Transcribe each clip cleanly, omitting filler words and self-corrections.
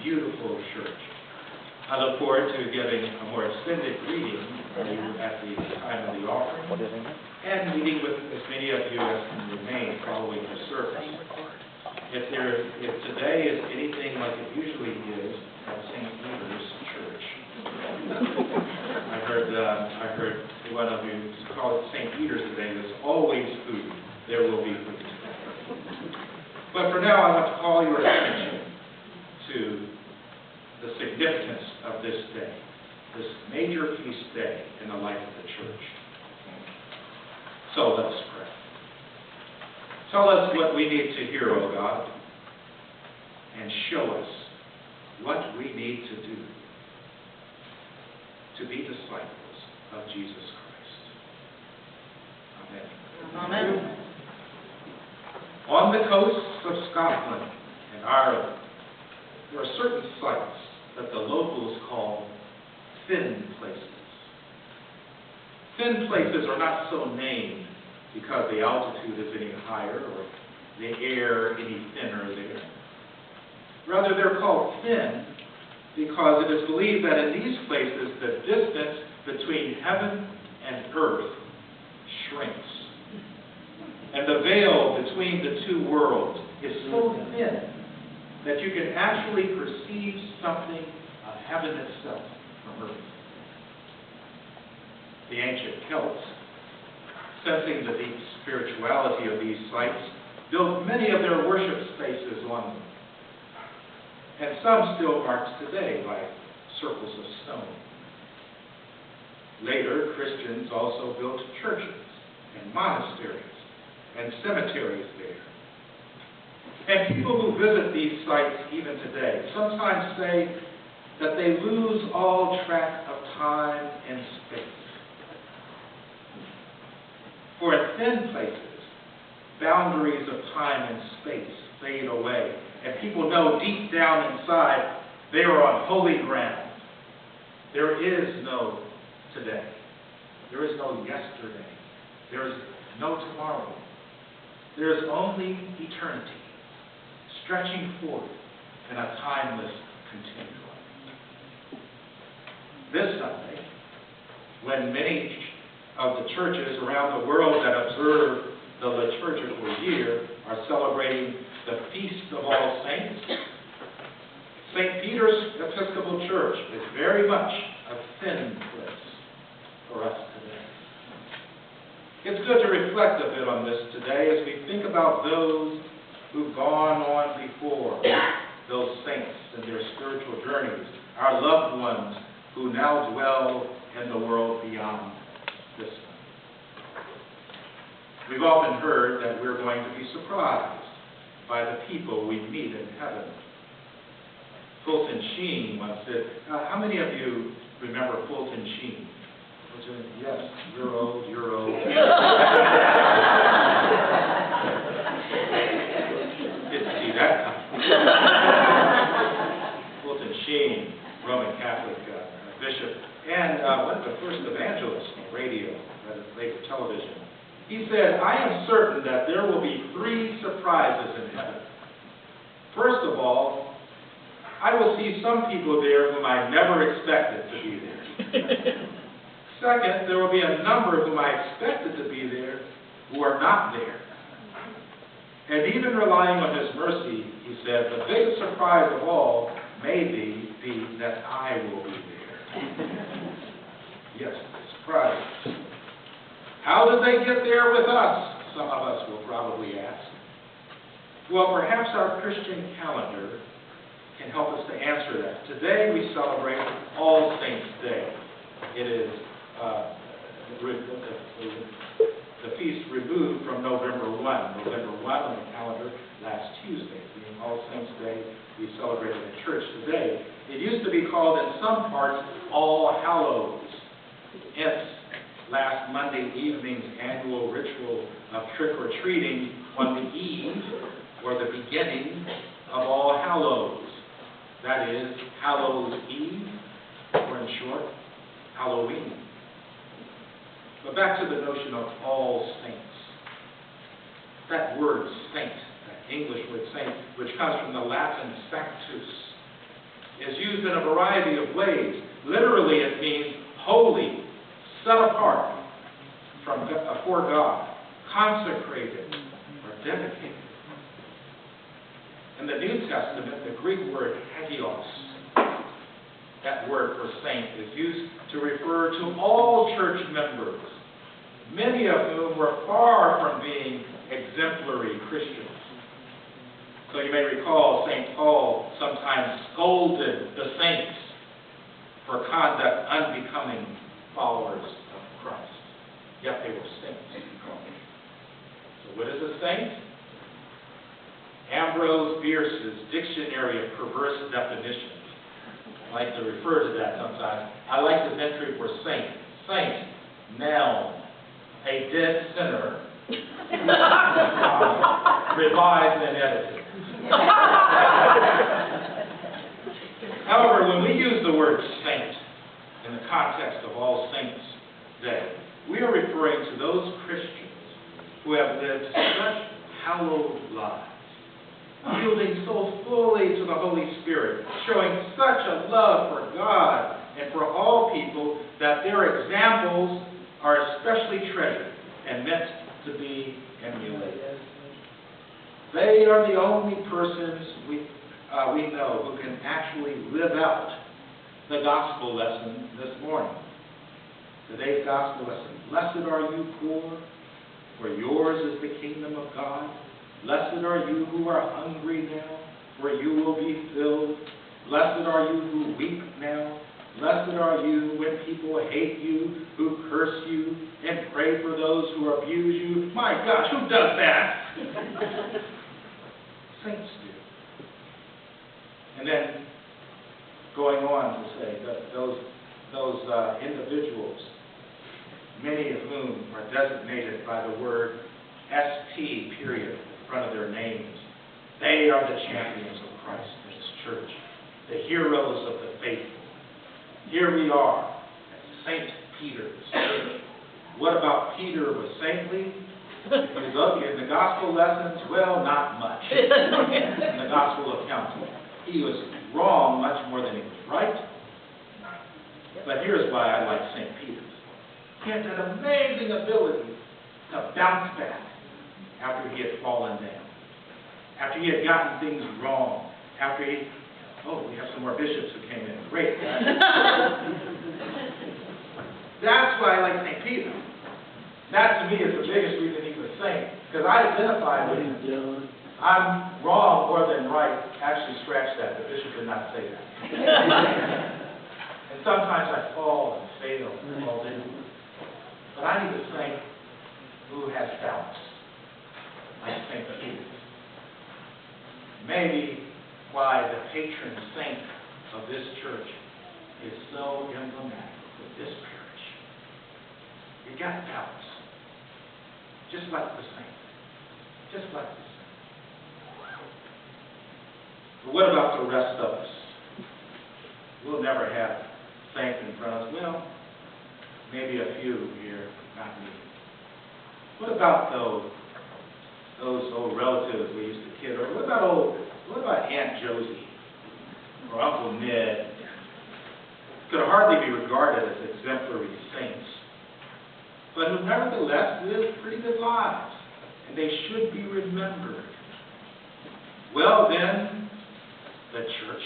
beautiful church. I look forward to giving a more extended greeting for you at the time of the offering, and meeting with as many of you as can remain following the service. If today is anything like it usually is at St. Peter's Church, I heard one of you call it St. Peter's today. There's always food. There will be food. But for now, I want to call your attention to the significance of this day, this major feast day in the life of the church. So let us pray. Tell us what we need to hear, O God, and show us what we need to do to be disciples of Jesus Christ. Amen. Amen. On the coasts of Scotland and Ireland, there are certain sites that the locals call thin places. Thin places are not so named because the altitude is any higher or the air any thinner there. Rather, they're called thin because it is believed that in these places the distance between heaven and earth shrinks. And the veil between the two worlds is so thin that you can actually perceive something of heaven itself from earth. The ancient Celts, sensing the deep spirituality of these sites, built many of their worship spaces on them. And some still marked today by circles of stone. Later, Christians also built churches and monasteries and cemeteries there. And people who visit these sites even today sometimes say that they lose all track of time and space. For in thin places, boundaries of time and space fade away, and people know deep down inside they are on holy ground. There is no today. There is no yesterday. There is no tomorrow. There is only eternity, stretching forth in a timeless continuum. This Sunday, when many of the churches around the world that observe the liturgical year are celebrating the Feast of All Saints, St. Peter's Episcopal Church is very much a thin place for us today. It's good to reflect a bit on this today as we think about those who've gone on before, those saints and their spiritual journeys, our loved ones who now dwell in the world beyond this one. We've often heard that we're going to be surprised by the people we meet in heaven. Fulton Sheen once said, how many of you remember Fulton Sheen? Yes, you're old, you're old. Didn't see that coming. Fulton Sheen, Roman Catholic bishop, and one of the first evangelists on radio, later television. He said, I am certain that there will be 3 surprises in heaven. First of all, I will see some people there whom I never expected to be there. Second, there will be a number whom I expected to be there who are not there. And even relying on His mercy, he said, the biggest surprise of all may be that I will be there. Yes, surprise. How did they get there with us? Some of us will probably ask. Well, perhaps our Christian calendar can help us to answer that. Today we celebrate All Saints' Day. It is the feast removed from November 1. November 1 on the calendar last Tuesday, being All Saints' Day, we celebrate in the church today. It used to be called in some parts All Hallows. Hence, last Monday evening's annual ritual of trick-or-treating on the eve or the beginning of All Hallows. That is, Hallows Eve, or in short, Halloween. But back to the notion of All Saints. That word saint, that English word saint, which comes from the Latin sanctus, used in a variety of ways. Literally, it means holy, set apart for God, consecrated, or dedicated. In the New Testament, the Greek word hagios, that word for saint, is used to refer to all church members, many of whom were far from being exemplary Christians. So you may recall St. Paul sometimes scolded the saints for conduct unbecoming followers of Christ. Yet they were saints, he called them. So what is a saint? Ambrose Bierce's Dictionary of Perverse Definitions. I like to refer to that sometimes. I like this entry for saint. Saint, noun, a dead sinner, revised and edited. However, when we use the word saint in the context of All Saints' Day, we are referring to those Christians who have lived such hallowed lives, yielding so fully to the Holy Spirit, showing such a love for God and for all people that their examples are especially treasured and meant to be emulated. They are the only persons we know who can actually live out the gospel lesson this morning. Today's gospel lesson. Blessed are you poor, for yours is the kingdom of God. Blessed are you who are hungry now, for you will be filled. Blessed are you who weep now. Blessed are you when people hate you, who curse you, and pray for those who abuse you. My gosh, who does that? Saints do. And then going on to say that those individuals, many of whom are designated by the word ST period in front of their names, they are the champions of Christ and His church, the heroes of the faithful. Here we are at St. Peter's Church. What about Peter was saintly? If you look in the gospel lessons, well, not much. In the gospel accounts, he was wrong much more than he was right. But here's why I like St. Peter's. He had an amazing ability to bounce back after he had fallen down, after he had gotten things wrong, after he... Oh, we have some more bishops who came in. Great. That's why I like St. Peter. That, to me, is the biggest reason he's a saint. Because I identify with him. I'm wrong more than right. Actually, scratch that. The bishop did not say that. And sometimes I fall and fail and fall in. But I need a saint who has balance, like St. Peter. Maybe why the patron saint of this church is so emblematic of this parish. You got balance. Just like the saint. Just like the saint. But what about the rest of us? We'll never have saints in front of us. Well, maybe a few here, not me. What about those old relatives we used to kid? Or what about Aunt Josie or Uncle Ned? Could hardly be regarded as exemplary saints, but who nevertheless lived pretty good lives, and they should be remembered. Well, then, the church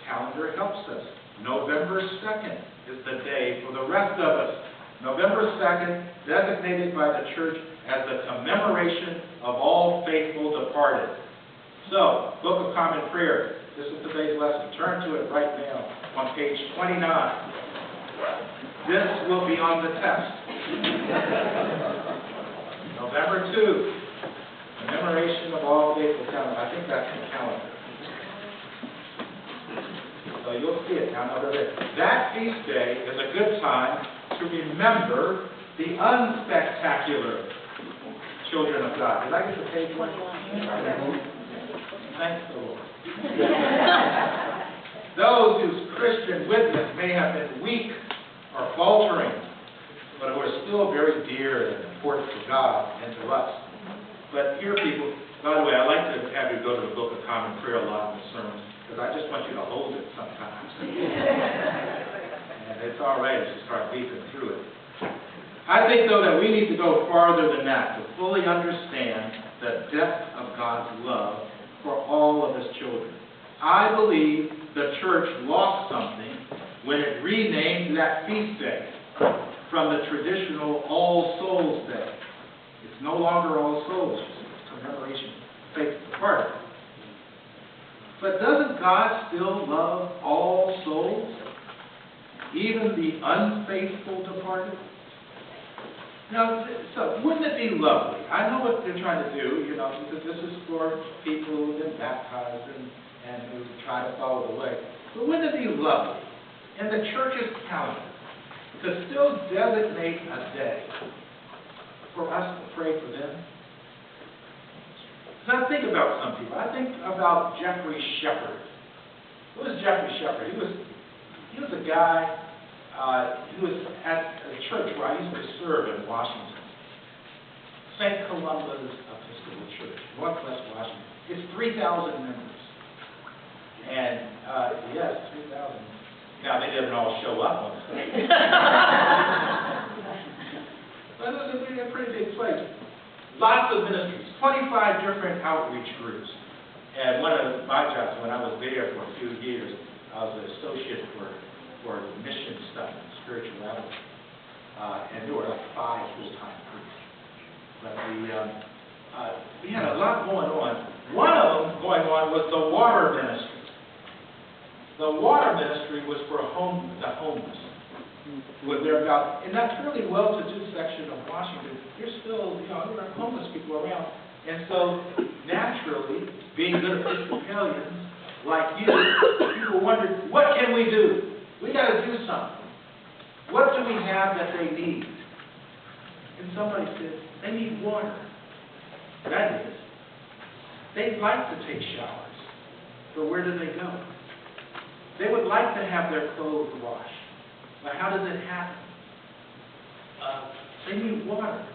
calendar helps us. November 2nd is the day for the rest of us. November 2nd, designated by the church as the commemoration of all faithful departed. So, Book of Common Prayer. This is today's lesson. Turn to it right now on page 29. This will be on the test. November 2, commemoration of all faithful calendar. I think that's the calendar. So you'll see it down over there. That feast day is a good time to remember the unspectacular children of God. Did I get the page one? Thanks the Lord. Those whose Christian witness may have been weak or faltering, but who are still very dear and important to God and to us. But here, people, by the way, I like to have you go to the Book of Common Prayer a lot in the sermons. because I just want you to hold it sometimes. And it's all right if you start leaping through it. I think, though, that we need to go farther than that to fully understand the depth of God's love for all of His children. I believe the church lost something when it renamed that feast day from the traditional All Souls Day. It's no longer All Souls. It's commemoration of faithful departed. But doesn't God still love all souls, even the unfaithful departed? Now, so wouldn't it be lovely? I know what they're trying to do, because this is for people who've been baptized and who try to follow the way. But wouldn't it be lovely in the church's calendar to still designate a day for us to pray for them? Because I think about some people. I think about Jeffrey Shepherd. Who is Jeffrey Shepherd? He was a guy who was at a church where I used to serve in Washington. St. Columba's Episcopal Church, Northwest Washington. It's 3,000 members. And, yes, 3,000. Now, they didn't all show up on Sunday. But it was a pretty big place. Lots of ministries, 25 different outreach groups. And one of my jobs, when I was there for a few years, I was an associate for mission stuff and spirituality. And there were like 5 full-time priests. But we had a lot going on. One of them going on was the water ministry. The water ministry was for the homeless. They're about, in that fairly well-to-do section of Washington, there's still, there are homeless people around. And so, naturally, being good Episcopalians like you, people wondered, what can we do? We got to do something. What do we have that they need? And somebody said, they need water. That is, they'd like to take showers, but where do they go? They would like to have their clothes washed, but how does it happen? They need water.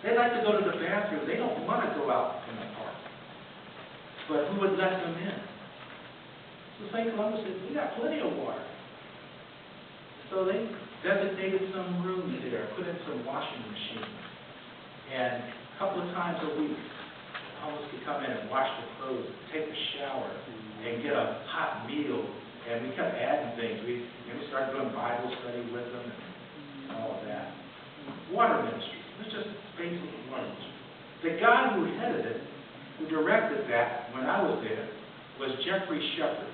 They like to go to the bathroom. They don't want to go out in the park. But who would let them in? So St. Columbus said, we got plenty of water. So they designated some rooms there, put in some washing machines. And a couple of times a week, homeless could come in and wash their clothes, take a shower, and get a hot meal. And we kept adding things. We started doing Bible study with them and all of that. Water ministry. It was just basic water ministry. The guy who headed it, who directed that when I was there, was Jeffrey Shepherd.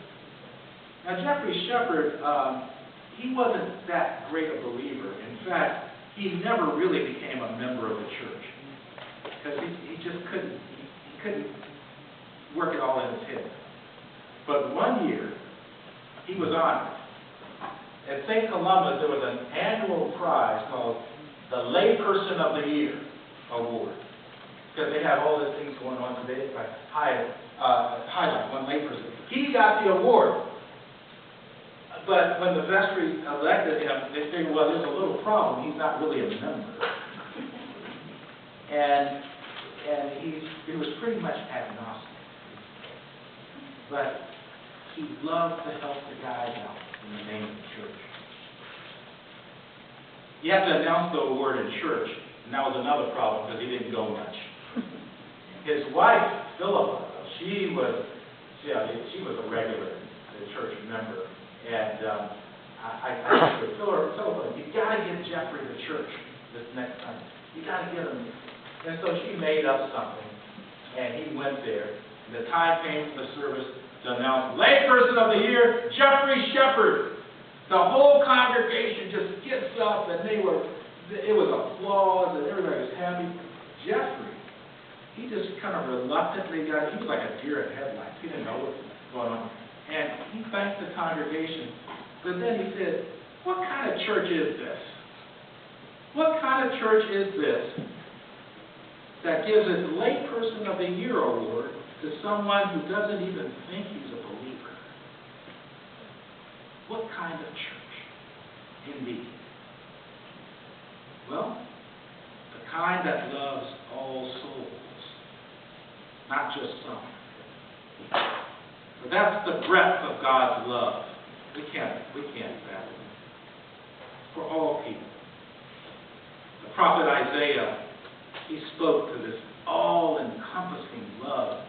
Now, Jeffrey Shepherd, he wasn't that great a believer. In fact, he never really became a member of the church because he just couldn't work it all in his head. But one year, he was honored. At St. Columba's, there was an annual prize called the Layperson of the Year Award. Because they have all these things going on today, I highlight one layperson. He got the award. But when the vestry elected him, they figured, well, there's a little problem. He's not really a member. And he was pretty much agnostic. But he loved to help the guys out in the name of the church. You have to announce the award in church, and that was another problem because he didn't go much. His wife, Philippa, she was a regular church member, and I said, Philippa, you got to get Jeffrey to church this next time. You got to get him. And so she made up something, and he went there. And the time came for the service to announce Layperson of the Year, Jeffrey Shepherd. The whole congregation just gets up, and it was applause, and everybody was happy. Jeffrey, he just kind of reluctantly he was like a deer in headlights. He didn't know what was going on. And he thanked the congregation. But then he said, what kind of church is this? What kind of church is this that gives a Layperson of the Year award to someone who doesn't even think he's a believer? What kind of church, indeed? Well, the kind that loves all souls, not just some. But that's the breadth of God's love. We can't fathom it. For all people. The prophet Isaiah, he spoke to this all-encompassing love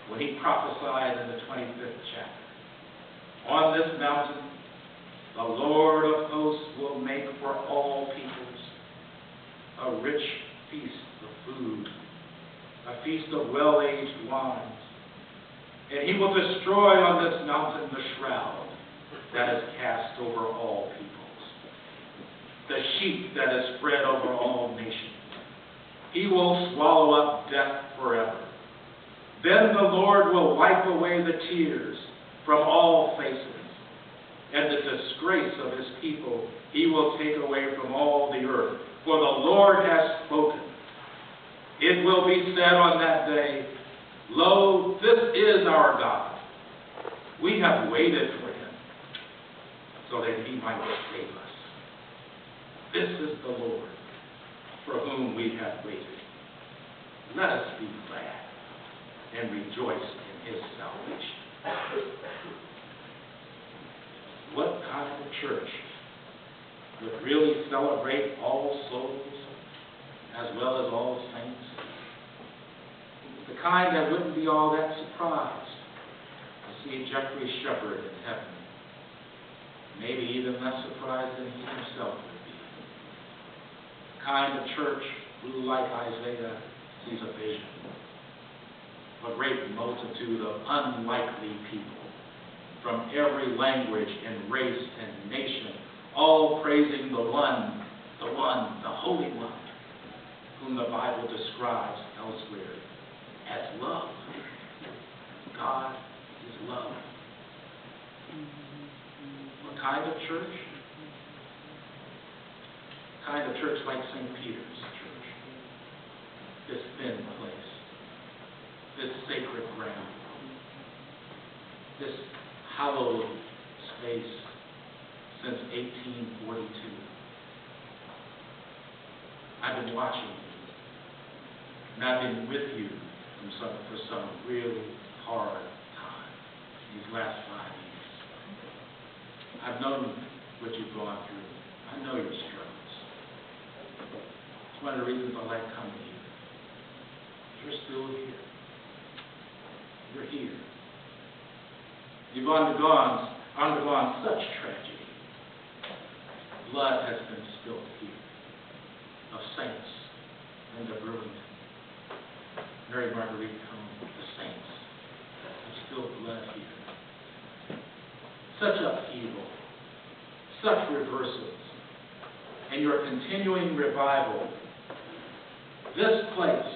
when he prophesied in the 25th chapter. On this mountain, the Lord of hosts will make for all peoples a rich feast of food, a feast of well-aged wines. And he will destroy on this mountain the shroud that is cast over all peoples, the sheet that is spread over all nations. He will swallow up death forever. Then the Lord will wipe away the tears from all faces, and the disgrace of his people he will take away from all the earth. For the Lord has spoken. It will be said on that day, Lo, this is our God. We have waited for him, so that he might save us. This is the Lord, for whom we have waited. Let us be glad and rejoice in his salvation. What kind of church would really celebrate all souls as well as all saints? The kind that wouldn't be all that surprised to see Jeffrey Shepherd in heaven. Maybe even less surprised than he himself would be. The kind of church who, like Isaiah, sees a vision. A great multitude of unlikely people from every language and race and nation, all praising the one, the Holy One, whom the Bible describes elsewhere as love. God is love. What kind of church? A kind of church like St. Peter's Church. This thin place. This sacred ground. This hallowed space since 1842. I've been watching you, and I've been with you for some really hard time these last 5 years. I've known what you've gone through. I know your struggles. It's one of the reasons I like coming here. You're still here. You're here. You've undergone such tragedy. Blood has been spilled here of saints in the Burlington. Mary Marguerite Cone, the saints have spilled blood here. Such upheaval, such reversals, and your continuing revival. This place